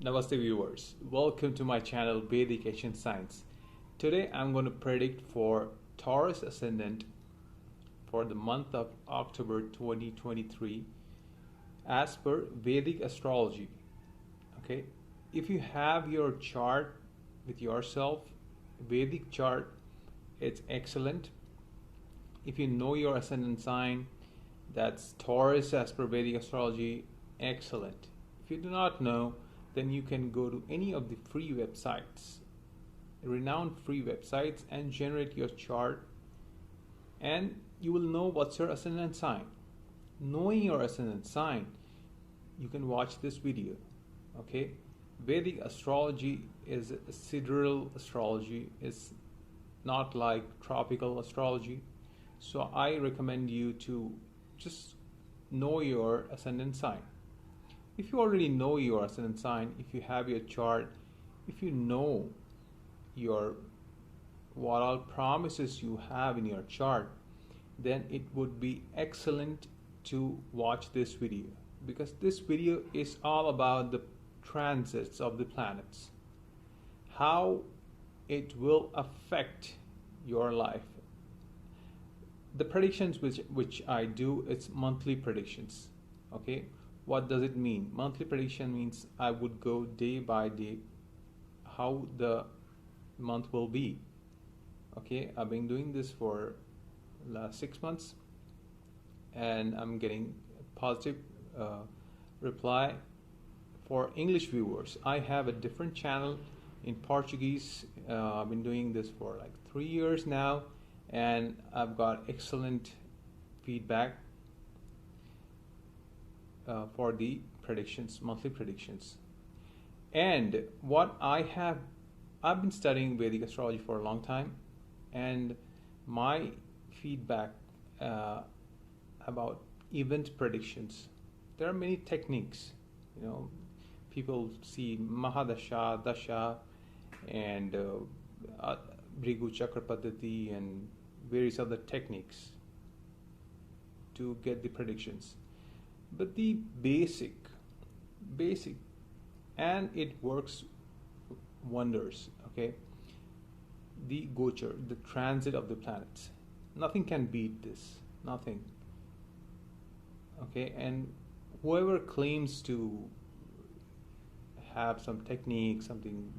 Namaste viewers, welcome to my channel Vedic Ancient Science. Today I'm going to predict for Taurus ascendant for the month of October 2023 as per Vedic astrology. Okay, if you have your chart with yourself, Vedic chart, it's excellent. If you know your ascendant sign, that's Taurus as per Vedic astrology, excellent. If you do not know, then you can go to any of the free websites, renowned free websites, and generate your chart, and you will know what's your ascendant sign. Knowing your ascendant sign, you can watch this video. Okay, Vedic astrology is a sidereal astrology. It's not like tropical astrology, so I recommend you to just know your ascendant sign. If you already know your ascendant sign, if you have your chart, if you know what all promises you have in your chart, then it would be excellent to watch this video, because this video is all about the transits of the planets, how it will affect your life. The predictions which I do, it's monthly predictions. Okay, what does it mean? Monthly prediction means I would go day by day how the month will be. Okay, I've been doing this for last 6 months, and I'm getting positive reply. For English viewers, I have a different channel in Portuguese. I've been doing this for like 3 years now, and I've got excellent feedback for the predictions, monthly predictions. And what I've been studying Vedic astrology for a long time, and my feedback about event predictions, there are many techniques. People see Mahadasha, Dasha, and Bhrigu Chakra Paddhati, and various other techniques to get the predictions. But the basic, and it works wonders. Okay, the gochar, the transit of the planets, nothing can beat this. Nothing. Okay, and whoever claims to have some technique, something,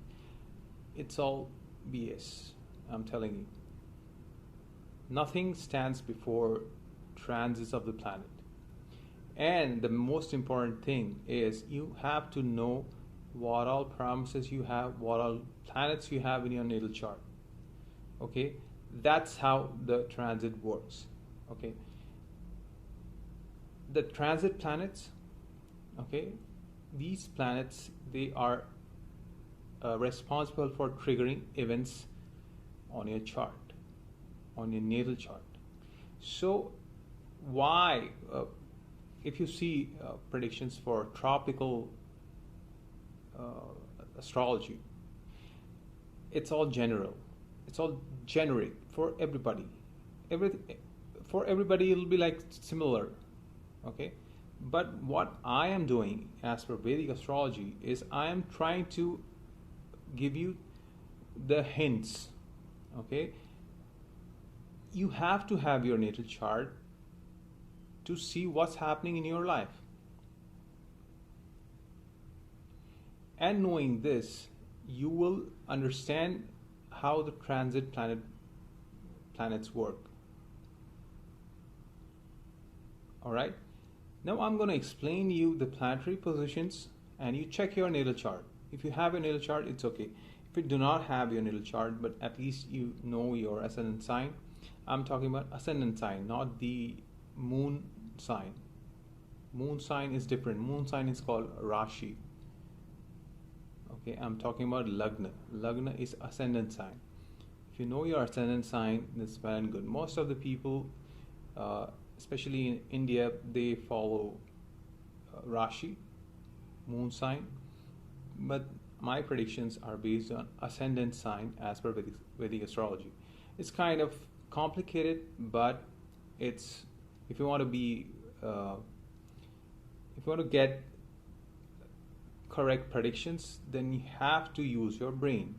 it's all BS. I'm telling you, nothing stands before transits of the planet. And the most important thing is you have to know what all promises you have, what all planets you have in your natal chart. Okay, that's how the transit works. Okay, the transit planets, okay, these planets, they are responsible for triggering events on your chart, on your natal chart. So why if you see predictions for tropical astrology, it's all general, it's all generic for everybody. For everybody it'll be like similar. Okay, but what I am doing as per Vedic astrology is I am trying to give you the hints. Okay, you have to have your natal chart to see what's happening in your life. And knowing this, you will understand how the transit planets work. Alright, now I'm going to explain you the planetary positions, and you check your natal chart. If you have a natal chart, it's okay. If you do not have your natal chart, but at least you know your ascendant sign. I'm talking about ascendant sign, not the moon sign. Moon sign is different. Moon sign is called Rashi. Okay, I'm talking about Lagna. Lagna is ascendant sign. If you know your ascendant sign, that's well and good. Most of the people, especially in India, they follow Rashi, moon sign. But my predictions are based on ascendant sign as per Vedic astrology. It's kind of complicated, but it's, if you want to be if you want to get correct predictions, then you have to use your brain.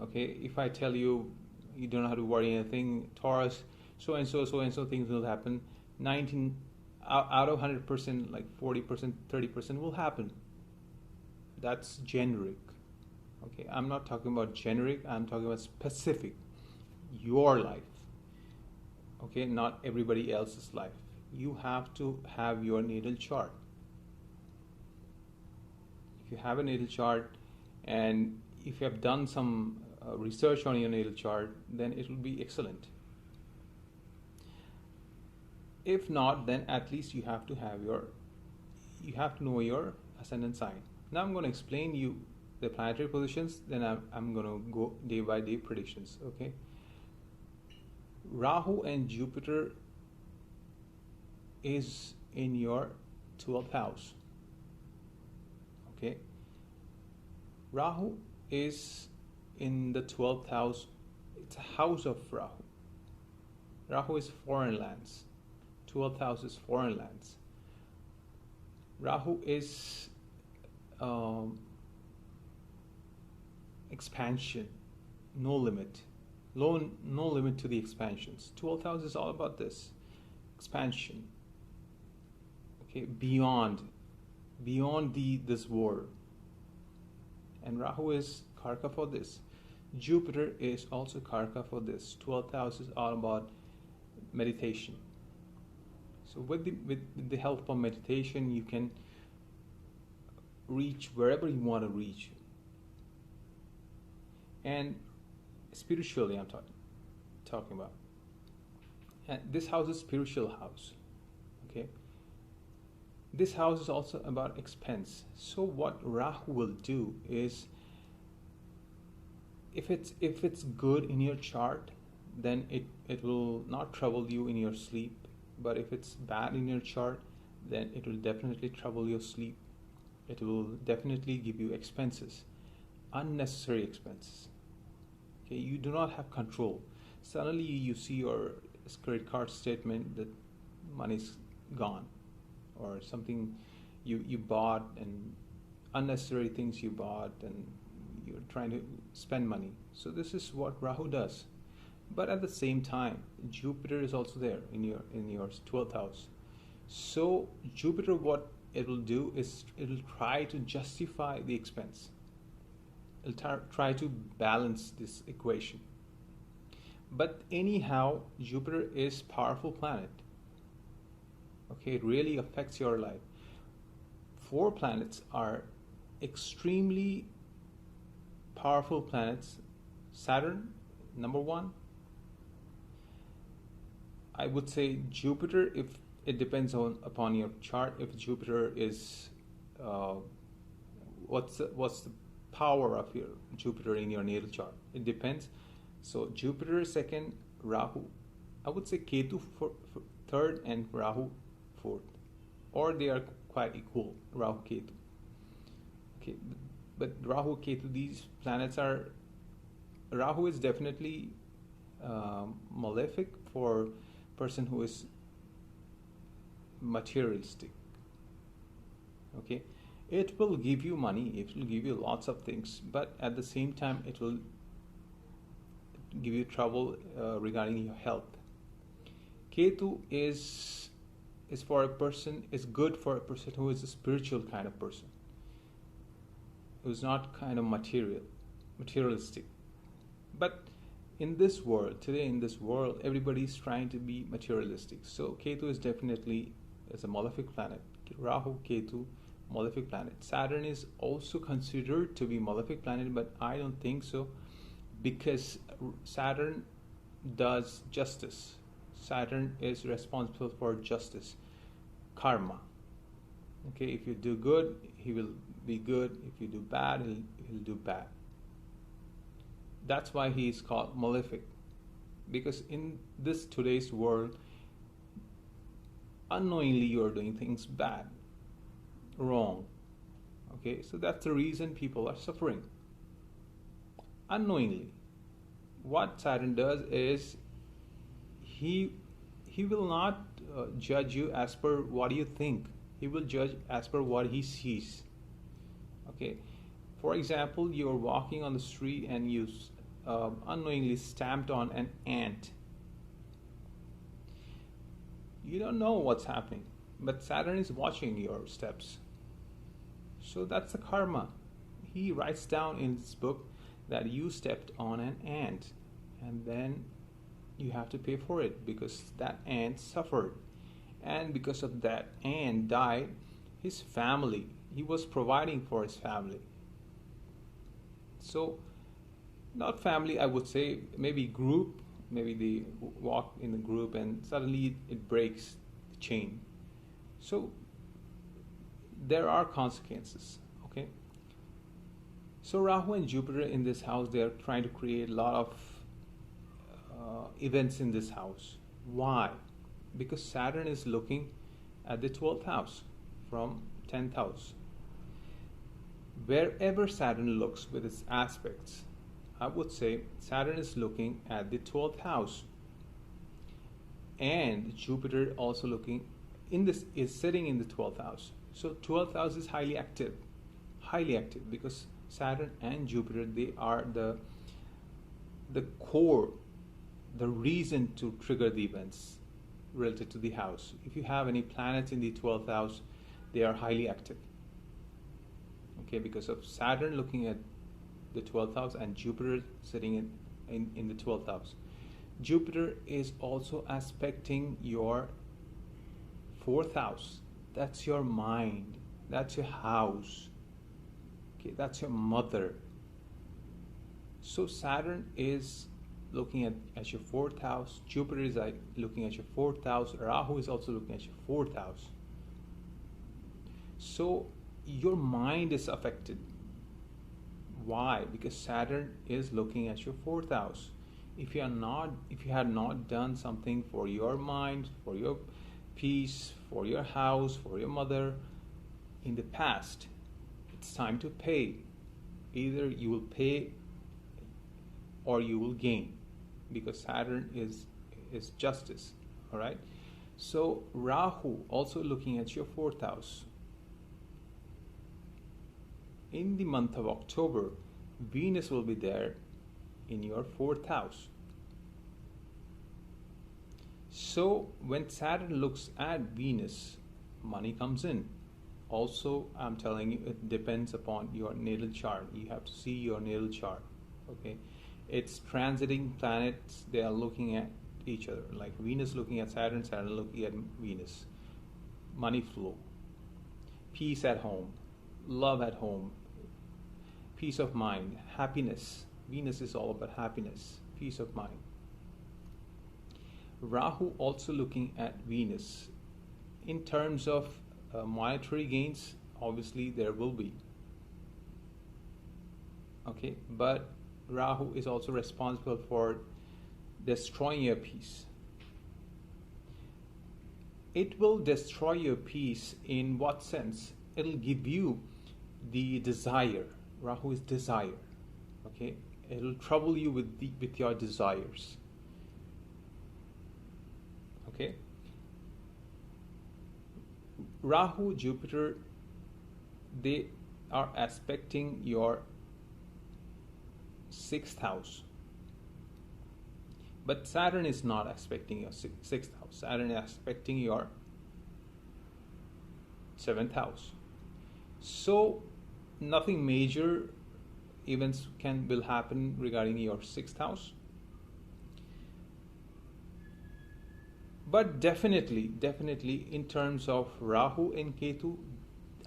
Okay, if I tell you you don't have to worry anything, Taurus, so and so things will happen, 19 out of 100%, like 40%, 30% will happen. That's generic. Okay, I'm not talking about generic, I'm talking about specific. Your life. Okay, not everybody else's life. You have to have your natal chart. If you have a natal chart, and if you have done some research on your natal chart, then it will be excellent. If not, then at least you have to know your ascendant sign. Now I'm going to explain you the planetary positions, then I'm going to go day by day predictions. Okay, Rahu and Jupiter is in your 12th house. Okay, Rahu is in the 12th house. It's a house of Rahu. Rahu is foreign lands. 12th house is foreign lands. Rahu is expansion, no limit. No limit to the expansions. 12th house is all about this expansion. Okay, beyond this world. And Rahu is Karka for this. Jupiter is also Karka for this. 12th house is all about meditation. So with the help of meditation, you can reach wherever you want to reach. And spiritually, I'm talking about. And this house is spiritual house. Okay. This house is also about expense. So what Rahu will do is, if it's good in your chart, then it will not trouble you in your sleep. But if it's bad in your chart, then it will definitely trouble your sleep. It will definitely give you expenses, unnecessary expenses. Okay, you do not have control. Suddenly you see your credit card statement that money's gone, or something you bought, and unnecessary things you bought, and you're trying to spend money. So this is what Rahu does. But at the same time, Jupiter is also there in your 12th house. So Jupiter, what it will do is it will try to justify the expense. It'll try to balance this equation. But anyhow, Jupiter is powerful planet. Okay, it really affects your life. 4 planets are extremely powerful planets. Saturn, number 1. I would say Jupiter, if it depends upon your chart. If Jupiter is, what's the power of your Jupiter in your natal chart? It depends. So Jupiter second, Rahu. I would say Ketu for third and Rahu fourth, or they are quite equal. Rahu Ketu. Okay, but Rahu Ketu, these planets are. Rahu is definitely malefic for person who is materialistic. Okay, it will give you money, it will give you lots of things, but at the same time it will give you trouble regarding your health. Ketu is for a person, is good for a person who is a spiritual kind of person, who's not kind of materialistic. But in this world, today in this world, everybody is trying to be materialistic. So Ketu is definitely a malefic planet. Rahu, Ketu, malefic planet. Saturn is also considered to be malefic planet, but I don't think so, because Saturn does justice. Saturn is responsible for justice, karma. Okay, if you do good, he will be good. If you do bad, he'll do bad. That's why he is called malefic, because in this today's world, unknowingly you are doing things bad, wrong. Okay, so that's the reason people are suffering unknowingly. What Saturn does is he will not judge you as per what you think. He will judge as per what he sees. Okay, for example, you're walking on the street and you unknowingly stamped on an ant. You don't know what's happening, but Saturn is watching your steps. So that's the karma. He writes down in his book that you stepped on an ant, and then you have to pay for it because that ant suffered. And because of that ant died, his family, he was providing for his family. So, not family, I would say, maybe group, maybe they walk in a group and suddenly it breaks the chain. So, there are consequences, okay? So, Rahu and Jupiter in this house, they are trying to create a lot of events in this house. Why? Because Saturn is looking at the 12th house from 10th house. Wherever Saturn looks with its aspects, I would say Saturn is looking at the 12th house, and Jupiter also looking in this is sitting in the 12th house. So 12th house is highly active because Saturn and Jupiter, they are the core, the reason to trigger the events related to the house. If you have any planets in the 12th house, they are highly active. Okay, because of Saturn looking at the 12th house and Jupiter sitting in the 12th house. Jupiter is also aspecting your 4th house. That's your mind. That's your house. Okay, that's your mother. So Saturn is looking at your 4th house. Jupiter is looking at your 4th house. Rahu is also looking at your 4th house. So your mind is affected. Why? Because Saturn is looking at your 4th house. If you had not done something for your mind, for your peace, for your house, for your mother in the past, it's time to pay. Either you will pay or you will gain, because Saturn is justice. All right. So Rahu also looking at your 4th house. In the month of October, Venus will be there in your 4th house. So when Saturn looks at Venus, money comes in. Also, I'm telling you, it depends upon your natal chart. You have to see your natal chart. Okay, it's transiting planets. They are looking at each other, like Venus looking at Saturn, Saturn looking at Venus. Money flow, peace at home, love at home, peace of mind, happiness. Venus is all about happiness, peace of mind. Rahu also looking at Venus. In terms of monetary gains, obviously there will be. Okay, but Rahu is also responsible for destroying your peace. It will destroy your peace in what sense? It'll give you the desire. Rahu is desire. Okay, it'll trouble you with your desires. Okay, Rahu, Jupiter, they are aspecting your 6th house, but Saturn is not aspecting your 6th house. Saturn is aspecting your 7th house. So nothing major events will happen regarding your 6th house. But definitely in terms of Rahu and Ketu,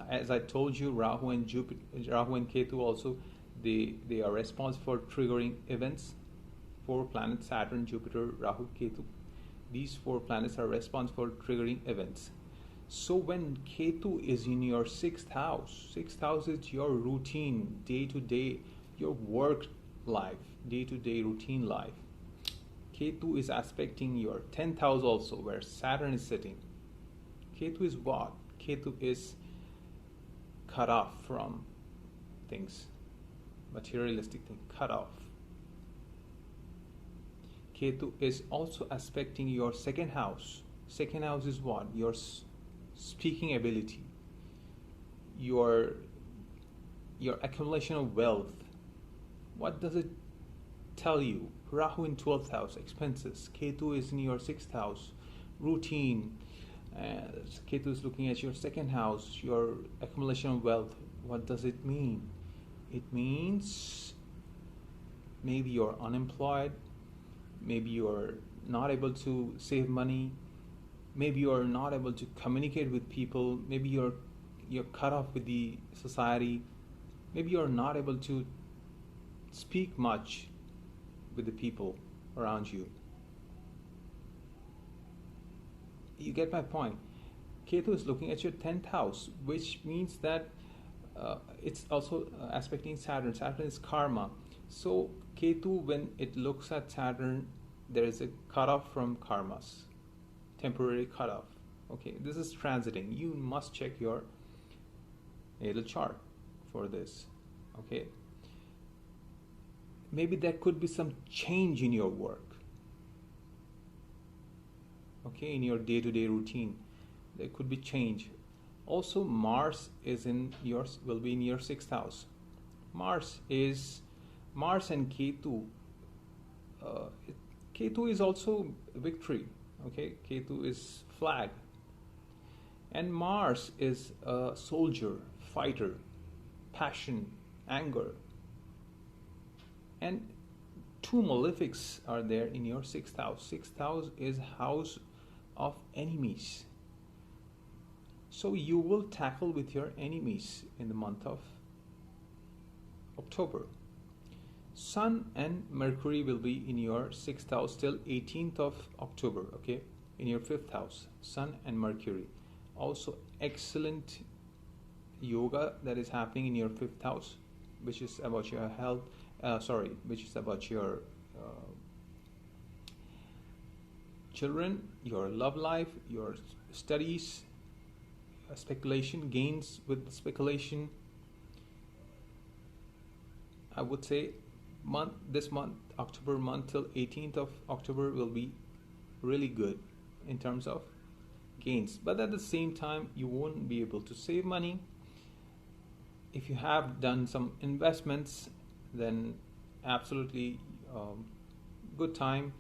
as I told you, Rahu and Ketu also, they are responsible for triggering events. 4 planets, Saturn, Jupiter, Rahu, Ketu. These 4 planets are responsible for triggering events. So when Ketu is in your 6th house is your routine, day-to-day, your work life, day-to-day routine life. Ketu is aspecting your 10th house also, where Saturn is sitting. Ketu is what? Ketu is cut off from things, materialistic things, cut off. Ketu is also aspecting your 2nd house. 2nd house is what? Your speaking ability, your your accumulation of wealth. What does it tell you? Rahu in 12th house, expenses. Ketu is in your 6th house, routine. Ketu is looking at your 2nd house, your accumulation of wealth. What does it mean? It means maybe you're unemployed, maybe you're not able to save money, maybe you're not able to communicate with people, maybe you're cut off with the society, maybe you're not able to speak much with the people around you. You get my point. Ketu is looking at your 10th house, which means that it's also aspecting Saturn. Saturn is karma. So Ketu, when it looks at Saturn, there is a cutoff from karmas, temporary cutoff. Okay, this is transiting. You must check your natal chart for this. Okay, maybe there could be some change in your work. Okay, in your day-to-day routine, there could be change. Also, Mars will be in your 6th house. Mars and Ketu. Ketu is also victory. Okay, Ketu is flag, and Mars is a soldier, fighter, passion, anger. And 2 malefics are there in your 6th house. 6th house is house of enemies. So you will tackle with your enemies in the month of October. Sun and Mercury will be in your 6th house till 18th of October, okay? In your 5th house, Sun and Mercury. Also excellent yoga that is happening in your 5th house, which is about your health, which is about your children, your love life, your studies, speculation, gains with speculation. I would say this month, October month till 18th of October will be really good in terms of gains. But at the same time, you won't be able to save money. If you have done some investments, then absolutely good time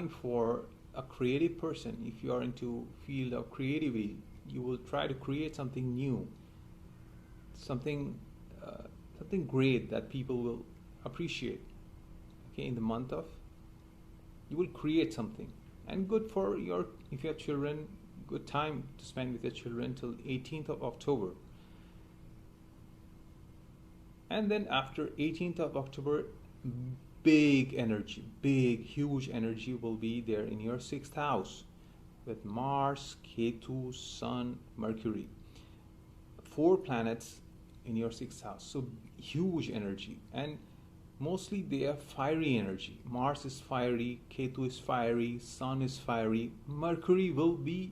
for a creative person. If you are into field of creativity, you will try to create something new, something great that people will appreciate. Okay, in the month of, you will create something, and good for if you have children, good time to spend with your children till 18th of October. And then after 18th of October, huge energy will be there in your 6th house with Mars, Ketu, Sun, Mercury. 4 planets in your 6th house. So huge energy, and mostly they are fiery energy. Mars is fiery, Ketu is fiery, Sun is fiery, Mercury will be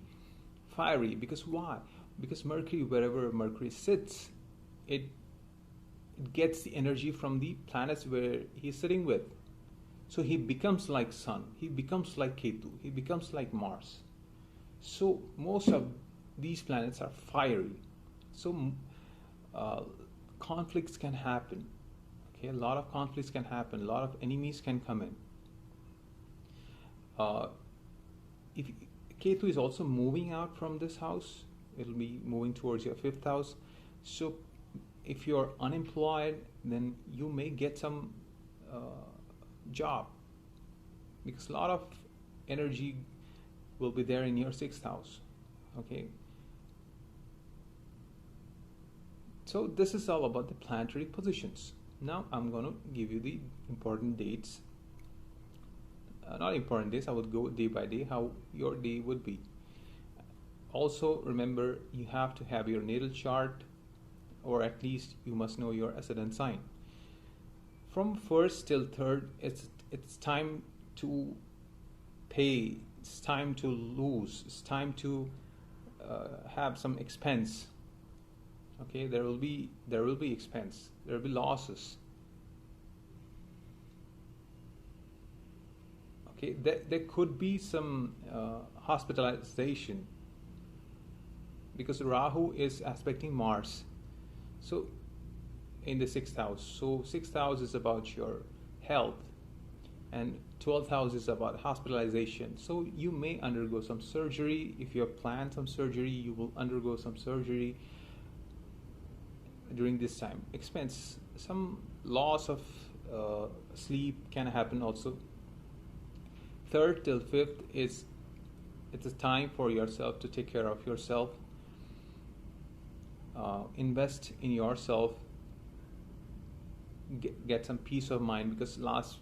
fiery. Because why? Because Mercury, wherever Mercury sits, it gets the energy from the planets where he's sitting with. So he becomes like Sun, he becomes like Ketu, he becomes like Mars. So most of these planets are fiery. So conflicts can happen. Okay, a lot of conflicts can happen. A lot of enemies can come in. If Ketu is also moving out from this house, it'll be moving towards your 5th house. So if you're unemployed, then you may get some job, because a lot of energy will be there in your 6th house. Okay, so this is all about the planetary positions. Now I'm going to give you the important dates. Not important days, I would go day by day how your day would be. Also remember, you have to have your natal chart, or at least you must know your ascendant sign. From 1st till 3rd, it's time to pay, it's time to lose, it's time to have some expense. Okay, there will be expense, there will be losses. Okay, there could be some hospitalization, because Rahu is aspecting Mars. So in the sixth house. So sixth house is about your health, and 12th house is about hospitalization. So you may undergo some surgery. If you have planned some surgery, you will undergo some surgery during this time. Expense, some loss of sleep can happen also. Third till fifth it's a time for yourself to take care of yourself. Invest in yourself. Get some peace of mind, because last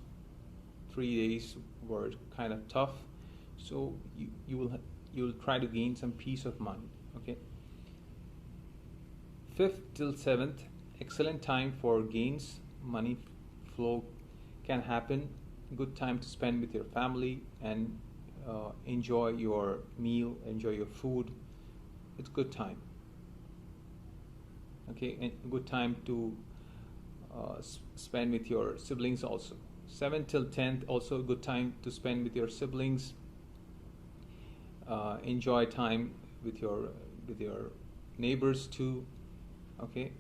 3 days were kind of tough. So you will try to gain some peace of mind. Okay. 5th till 7th, excellent time for gains. Money flow can happen. Good time to spend with your family and enjoy your meal, enjoy your food. It's good time. Okay, and good time to spend with your siblings also. 7th till 10th, also a good time to spend with your siblings. Enjoy time with your neighbors too. Okay.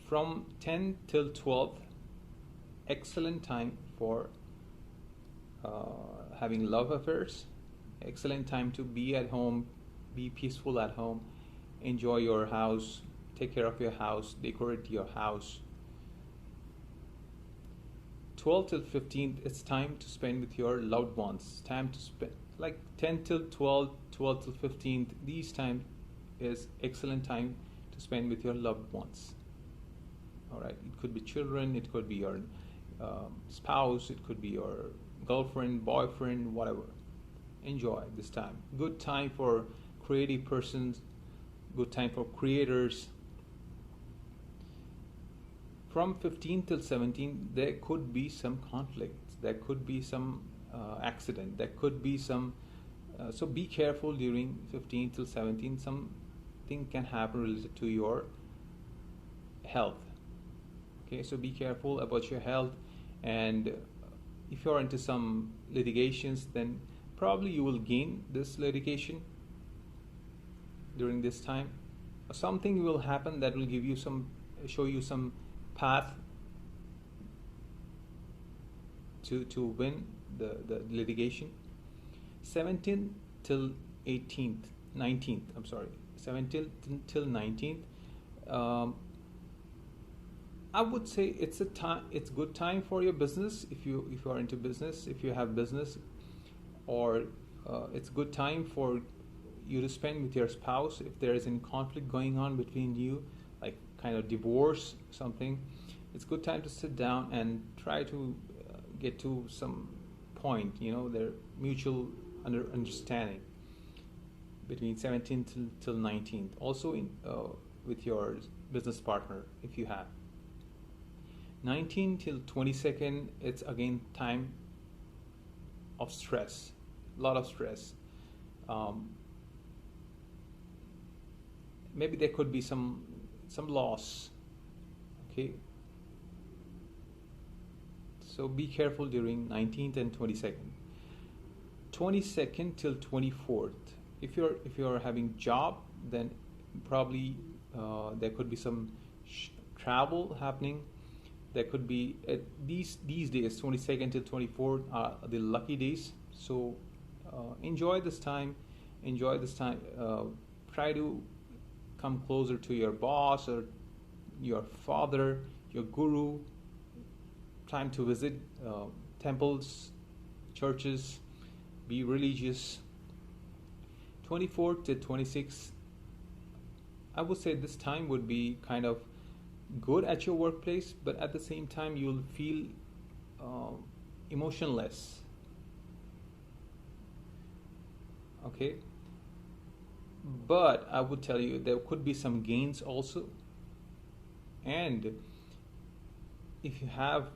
From 10th till 12th, excellent time for having love affairs. Excellent time to be at home, be peaceful at home, enjoy your house, take care of your house, decorate your house. 12th till 15th, it's time to spend with your loved ones. Time to spend, like 10th till 12th, 12th till 15th, these time is excellent time to spend with your loved ones. All right, it could be children, it could be your spouse, it could be your girlfriend, boyfriend, whatever. Enjoy this time. Good time for creative persons, good time for creators. From 15 till 17, there could be some conflicts, there could be some accident, there could be some, so be careful during 15 till 17. Something can happen related to your health. Okay, so be careful about your health, and if you're into some litigations, then probably you will gain this litigation during this time. Something will happen that will give you show you some path to win the litigation. 17th till 19th, I'm sorry, 17th till 19th. I would say it's good time for your business, if you are into business, if you have business, or it's good time for you to spend with your spouse if there is any conflict going on between you, like kind of divorce something. It's good time to sit down and try to get to some point, their mutual understanding between 17th till 19th. Also with your business partner, if you have. 19 till 22nd, it's again time of stress, a lot of stress. Maybe there could be some loss. Okay, so be careful during 19th and 22nd. 22nd till 24th, if you're having job, then probably there could be some travel happening. There could be these days, 22nd till 24th are the lucky days. So enjoy this time. Try to come closer to your boss or your father, your guru. Time to visit temples, churches, be religious. 24th to 26th, I would say this time would be kind of good at your workplace, but at the same time you'll feel emotionless. Okay, but I would tell you there could be some gains also, and if you have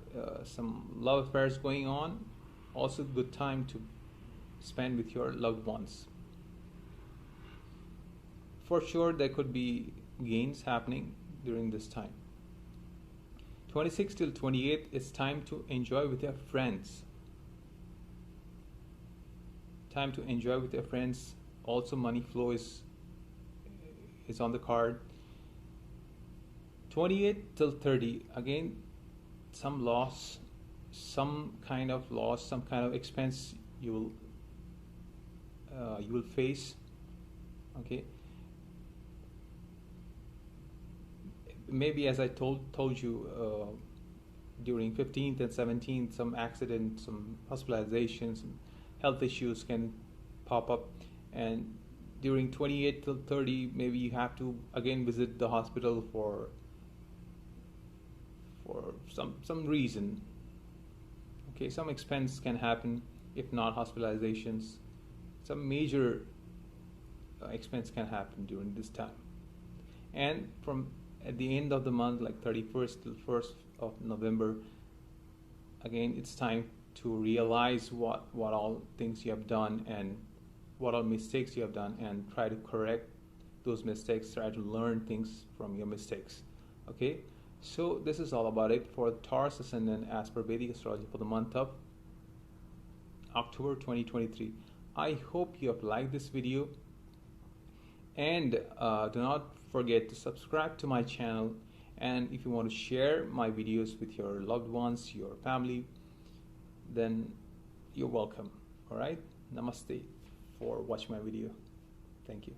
some love affairs going on, also good time to spend with your loved ones. For sure there could be gains happening during this time. 26 till 28 is time to enjoy with your friends. Time to enjoy with your friends. Also money flow is on the card. 28 till 30, again, some loss, some kind of loss, some kind of expense you will face. Okay, maybe as I told you, during 15th and 17th, some accident, some hospitalizations, some health issues can pop up, and during 28 till 30, maybe you have to again visit the hospital for some reason. Okay, some expense can happen, if not hospitalizations. Some major expense can happen during this time. And from at the end of the month, like 31st till 1st of November, again, it's time to realize what all things you have done and what all mistakes you have done, and try to correct those mistakes, try to learn things from your mistakes. Okay, so this is all about it for Taurus ascendant as per Vedic astrology for the month of October 2023. I hope you have liked this video, and do not forget to subscribe to my channel, and if you want to share my videos with your loved ones, your family, then you're welcome. All right, namaste for watching my video. Thank you.